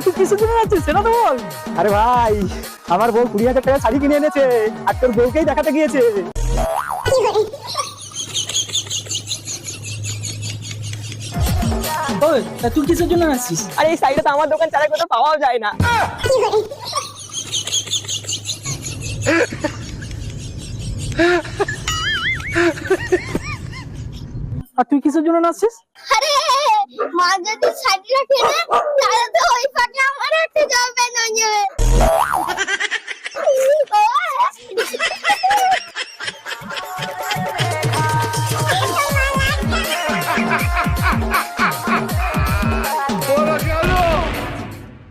তুই কিসের জন্য যাচ্ছিস সেটা তো বল। আরে ভাই, আমার বউ 20,000 টাকা শাড়ি কিনে এনেছে আর তোর বউকেই দেখাতে গিয়েছে। ওই তুই কিসের জন্য আসছিস? আরে এই শাড়িটা তো আমার দোকান ছাড়া কোথাও পাওয়াও যায় না। আর তুই কিসের জন্য নাচছিস? আরে মা যদি শাড়িটা কিনে তাহলে তো ওই ফাঁকে